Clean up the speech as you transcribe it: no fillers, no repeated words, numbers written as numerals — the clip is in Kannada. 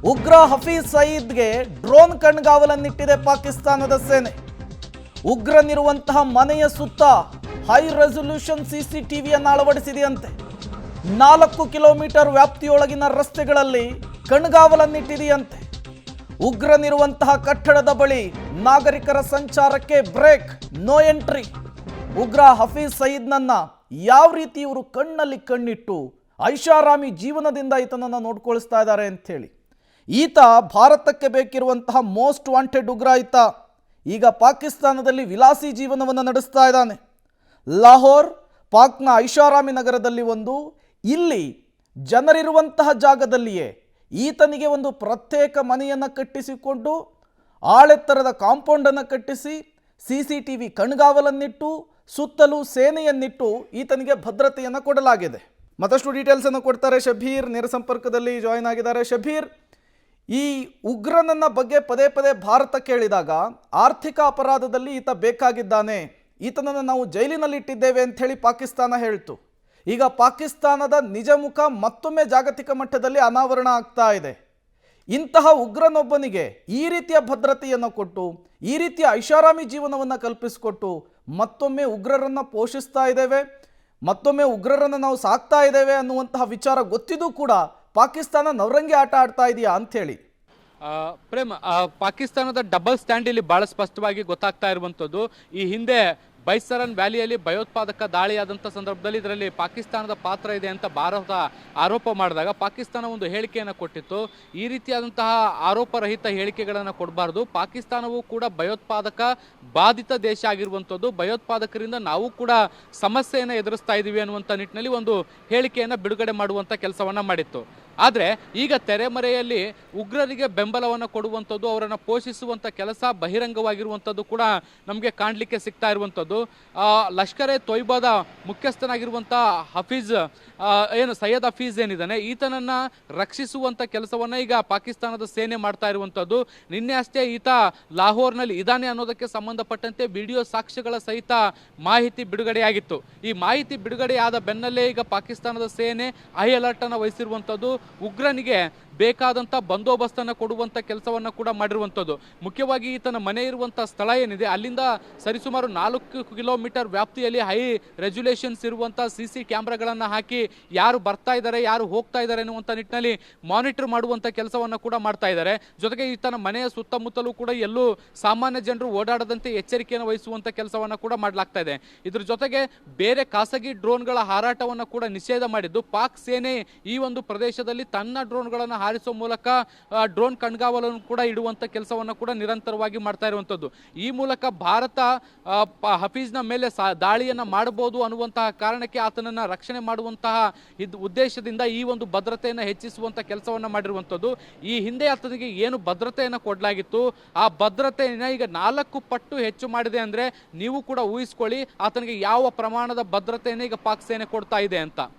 ಉಗ್ರ ಹಫೀಜ್ ಸಯೀದ್ಗೆ ಡ್ರೋನ್ ಕಣ್ಗಾವಲನ್ನಿಟ್ಟಿದೆ ಪಾಕಿಸ್ತಾನದ ಸೇನೆ. ಉಗ್ರನಿರುವಂತಹ ಮನೆಯ ಸುತ್ತ ಹೈ ರೆಸಲ್ಯೂಷನ್ ಸಿಸಿಟಿವಿಯನ್ನು ಅಳವಡಿಸಿದೆಯಂತೆ. 4 ಕಿಲೋಮೀಟರ್ ವ್ಯಾಪ್ತಿಯೊಳಗಿನ ರಸ್ತೆಗಳಲ್ಲಿ ಕಣ್ಗಾವಲನ್ನಿಟ್ಟಿದೆಯಂತೆ. ಉಗ್ರನಿರುವಂತಹ ಕಟ್ಟಡದ ಬಳಿ ನಾಗರಿಕರ ಸಂಚಾರಕ್ಕೆ ಬ್ರೇಕ್, ನೋ ಎಂಟ್ರಿ. ಉಗ್ರ ಹಫೀಜ್ ಸಯೀದ್ನನ್ನ ಯಾವ ರೀತಿ ಇವರು ಕಣ್ಣಲ್ಲಿ ಕಣ್ಣಿಟ್ಟು ಐಷಾರಾಮಿ ಜೀವನದಿಂದ ಈತನನ್ನು ನೋಡ್ಕೊಳಿಸ್ತಾ ಇದ್ದಾರೆ ಅಂಥೇಳಿ. ಈತ ಭಾರತಕ್ಕೆ ಬೇಕಿರುವಂತಹ ಮೋಸ್ಟ್ ವಾಂಟೆಡ್ ಉಗ್ರ ಈತ. ಈಗ ಪಾಕಿಸ್ತಾನದಲ್ಲಿ ವಿಲಾಸಿ ಜೀವನವನ್ನು ನಡೆಸ್ತಾ ಇದ್ದಾನೆ. ಲಾಹೋರ್, ಪಾಕ್ನ ಐಷಾರಾಮಿ ನಗರದಲ್ಲಿ ಒಂದು, ಇಲ್ಲಿ ಜನರಿರುವಂತಹ ಜಾಗದಲ್ಲಿಯೇ ಈತನಿಗೆ ಒಂದು ಪ್ರತ್ಯೇಕ ಮನೆಯನ್ನು ಕಟ್ಟಿಸಿಕೊಂಡು ಆಳೆತ್ತರದ ಕಾಂಪೌಂಡನ್ನು ಕಟ್ಟಿಸಿ CCTV ಕಣ್ಗಾವಲನ್ನಿಟ್ಟು ಸುತ್ತಲೂ ಸೇನೆಯನ್ನಿಟ್ಟು ಈತನಿಗೆ ಭದ್ರತೆಯನ್ನು ಕೊಡಲಾಗಿದೆ. ಮತ್ತಷ್ಟು ಡೀಟೇಲ್ಸನ್ನು ಕೊಡ್ತಾರೆ ಶಬೀರ್, ನೇರ ಸಂಪರ್ಕದಲ್ಲಿ ಜಾಯಿನ್ ಆಗಿದ್ದಾರೆ. ಶಬೀರ್, ಈ ಉಗ್ರನನ್ನ ಬಗ್ಗೆ ಪದೇ ಪದೇ ಭಾರತ ಕೇಳಿದಾಗ ಆರ್ಥಿಕ ಅಪರಾಧದಲ್ಲಿ ಈತ ಬೇಕಾಗಿದ್ದಾನೆ, ಈತನನ್ನು ನಾವು ಜೈಲಿನಲ್ಲಿ ಇಟ್ಟಿದ್ದೇವೆ ಅಂತ ಹೇಳಿ ಪಾಕಿಸ್ತಾನ ಹೇಳ್ತು. ಈಗ ಪಾಕಿಸ್ತಾನದ ನಿಜ ಮುಖ ಮತ್ತೊಮ್ಮೆ ಜಾಗತಿಕ ಮಟ್ಟದಲ್ಲಿ ಅನಾವರಣ ಆಗ್ತಾ ಇದೆ. ಇಂತಹ ಉಗ್ರನೊಬ್ಬನಿಗೆ ಈ ರೀತಿಯ ಭದ್ರತೆಯನ್ನು ಕೊಟ್ಟು, ಈ ರೀತಿಯ ಐಷಾರಾಮಿ ಜೀವನವನ್ನು ಕಲ್ಪಿಸಿಕೊಟ್ಟು ಮತ್ತೊಮ್ಮೆ ಉಗ್ರರನ್ನು ಪೋಷಿಸ್ತಾ ಇದ್ದೇವೆ, ಮತ್ತೊಮ್ಮೆ ಉಗ್ರರನ್ನು ನಾವು ಸಾಕ್ತಾ ಇದ್ದೇವೆ ಅನ್ನುವಂತಹ ವಿಚಾರ ಗೊತ್ತಿದ್ದು ಕೂಡ ಪಾಕಿಸ್ತಾನ ನವರಂಗಿ ಆಟ ಆಡ್ತಾ ಇದೆಯಾ ಅಂಥೇಳಿ. ಪ್ರೇಮ್, ಪಾಕಿಸ್ತಾನದ ಡಬಲ್ ಸ್ಟ್ಯಾಂಡ್ ಇಲ್ಲಿ ಬಹಳ ಸ್ಪಷ್ಟವಾಗಿ ಗೊತ್ತಾಗ್ತಾ ಇರುವಂಥದ್ದು. ಈ ಹಿಂದೆ ಬೈಸರನ್ ವ್ಯಾಲಿಯಲ್ಲಿ ಭಯೋತ್ಪಾದಕ ದಾಳಿಯಾದಂಥ ಸಂದರ್ಭದಲ್ಲಿ ಇದರಲ್ಲಿ ಪಾಕಿಸ್ತಾನದ ಪಾತ್ರ ಇದೆ ಅಂತ ಭಾರತ ಆರೋಪ ಮಾಡಿದಾಗ ಪಾಕಿಸ್ತಾನ ಒಂದು ಹೇಳಿಕೆಯನ್ನು ಕೊಟ್ಟಿತ್ತು. ಈ ರೀತಿಯಾದಂತಹ ಆರೋಪರಹಿತ ಹೇಳಿಕೆಗಳನ್ನು ಕೊಡಬಾರ್ದು, ಪಾಕಿಸ್ತಾನವೂ ಕೂಡ ಭಯೋತ್ಪಾದಕ ಬಾಧಿತ ದೇಶ ಆಗಿರುವಂಥದ್ದು, ಭಯೋತ್ಪಾದಕರಿಂದ ನಾವು ಕೂಡ ಸಮಸ್ಯೆಯನ್ನು ಎದುರಿಸ್ತಾ ಇದ್ದೀವಿ ಅನ್ನುವಂಥ ನಿಟ್ಟಿನಲ್ಲಿ ಒಂದು ಹೇಳಿಕೆಯನ್ನು ಬಿಡುಗಡೆ ಮಾಡುವಂಥ ಕೆಲಸವನ್ನು ಮಾಡಿತ್ತು. ಆದರೆ ಈಗ ತೆರೆಮರೆಯಲ್ಲಿ ಉಗ್ರರಿಗೆ ಬೆಂಬಲವನ್ನು ಕೊಡುವಂಥದ್ದು, ಅವರನ್ನು ಪೋಷಿಸುವಂಥ ಕೆಲಸ ಬಹಿರಂಗವಾಗಿರುವಂಥದ್ದು ಕೂಡ ನಮಗೆ ಕಾಣಲಿಕ್ಕೆ ಸಿಗ್ತಾ ಇರುವಂಥದ್ದು. ಲಷ್ಕರ್ ಎ ತೊಯ್ಬಾದ ಮುಖ್ಯಸ್ಥನಾಗಿರುವಂಥ ಹಫೀಜ್ ಸೈಯದ್ ಹಫೀಜ್ ಏನಿದ್ದಾನೆ, ಈತನನ್ನು ರಕ್ಷಿಸುವಂಥ ಕೆಲಸವನ್ನು ಈಗ ಪಾಕಿಸ್ತಾನದ ಸೇನೆ ಮಾಡ್ತಾ ಇರುವಂಥದ್ದು. ನಿನ್ನೆ ಅಷ್ಟೇ ಈತ ಲಾಹೋರ್ನಲ್ಲಿ ಇದ್ದಾನೆ ಅನ್ನೋದಕ್ಕೆ ಸಂಬಂಧಪಟ್ಟಂತೆ ವಿಡಿಯೋ ಸಾಕ್ಷ್ಯಗಳ ಸಹಿತ ಮಾಹಿತಿ ಬಿಡುಗಡೆಯಾಗಿತ್ತು. ಈ ಮಾಹಿತಿ ಬಿಡುಗಡೆಯಾದ ಬೆನ್ನಲ್ಲೇ ಈಗ ಪಾಕಿಸ್ತಾನದ ಸೇನೆ ಹೈ ಅಲರ್ಟ್ ಅನ್ನು ವಹಿಸಿರುವಂಥದ್ದು. ಉಗ್ರನಿಗೆ ಬೇಕಾದಂಥ ಬಂದೋಬಸ್ತನ್ನು ಕೊಡುವಂಥ ಕೆಲಸವನ್ನು ಕೂಡ ಮಾಡಿರುವಂಥದ್ದು. ಮುಖ್ಯವಾಗಿ ಈತನ ಮನೆ ಇರುವಂಥ ಸ್ಥಳ ಏನಿದೆ ಅಲ್ಲಿಂದ ಸರಿಸುಮಾರು 4 ಕಿಲೋಮೀಟರ್ ವ್ಯಾಪ್ತಿಯಲ್ಲಿ ಹೈ ರೆಜುಲೇಷನ್ಸ್ ಇರುವಂಥ CC ಕ್ಯಾಮ್ರಾಗಳನ್ನು ಹಾಕಿ ಯಾರು ಬರ್ತಾ ಇದ್ದಾರೆ, ಯಾರು ಹೋಗ್ತಾ ಇದ್ದಾರೆ ಅನ್ನುವಂಥ ನಿಟ್ಟಿನಲ್ಲಿ ಮಾನಿಟರ್ ಮಾಡುವಂಥ ಕೆಲಸವನ್ನು ಕೂಡ ಮಾಡ್ತಾ ಇದ್ದಾರೆ. ಜೊತೆಗೆ ಈತನ ಮನೆಯ ಸುತ್ತಮುತ್ತಲೂ ಕೂಡ ಎಲ್ಲೂ ಸಾಮಾನ್ಯ ಜನರು ಓಡಾಡದಂತೆ ಎಚ್ಚರಿಕೆಯನ್ನು ವಹಿಸುವಂಥ ಕೆಲಸವನ್ನು ಕೂಡ ಮಾಡಲಾಗ್ತಾ ಇದೆ. ಇದ್ರ ಜೊತೆಗೆ ಬೇರೆ ಖಾಸಗಿ ಡ್ರೋನ್ಗಳ ಹಾರಾಟವನ್ನು ಕೂಡ ನಿಷೇಧ ಮಾಡಿದ್ದು, ಪಾಕ್ ಸೇನೆ ಈ ಒಂದು ಪ್ರದೇಶದಲ್ಲಿ ತನ್ನ ಡ್ರೋನ್ಗಳನ್ನು ಹಾರಿಸುವ ಮೂಲಕ ಡ್ರೋನ್ ಕಣ್ಗಾವಲನ್ನು ಕೂಡ ಇಡುವಂಥ ಕೆಲಸವನ್ನು ಕೂಡ ನಿರಂತರವಾಗಿ ಮಾಡ್ತಾ ಇರುವಂಥದ್ದು. ಈ ಮೂಲಕ ಭಾರತ ಹಫೀಜ್ನ ಮೇಲೆ ದಾಳಿಯನ್ನು ಮಾಡಬಹುದು ಅನ್ನುವಂತಹ ಕಾರಣಕ್ಕೆ ಆತನನ್ನು ರಕ್ಷಣೆ ಮಾಡುವಂತಹ ಉದ್ದೇಶದಿಂದ ಈ ಒಂದು ಭದ್ರತೆಯನ್ನು ಹೆಚ್ಚಿಸುವಂಥ ಕೆಲಸವನ್ನು ಮಾಡಿರುವಂಥದ್ದು. ಈ ಹಿಂದೆ ಆತನಿಗೆ ಏನು ಭದ್ರತೆಯನ್ನು ಕೊಡಲಾಗಿತ್ತು, ಆ ಭದ್ರತೆಯನ್ನು ಈಗ 4 ಪಟ್ಟು ಹೆಚ್ಚು ಮಾಡಿದೆ ಅಂದರೆ ನೀವು ಕೂಡ ಊಹಿಸ್ಕೊಳ್ಳಿ ಆತನಿಗೆ ಯಾವ ಪ್ರಮಾಣದ ಭದ್ರತೆಯನ್ನು ಈಗ ಪಾಕ್ ಸೇನೆ ಕೊಡ್ತಾ ಇದೆ ಅಂತ.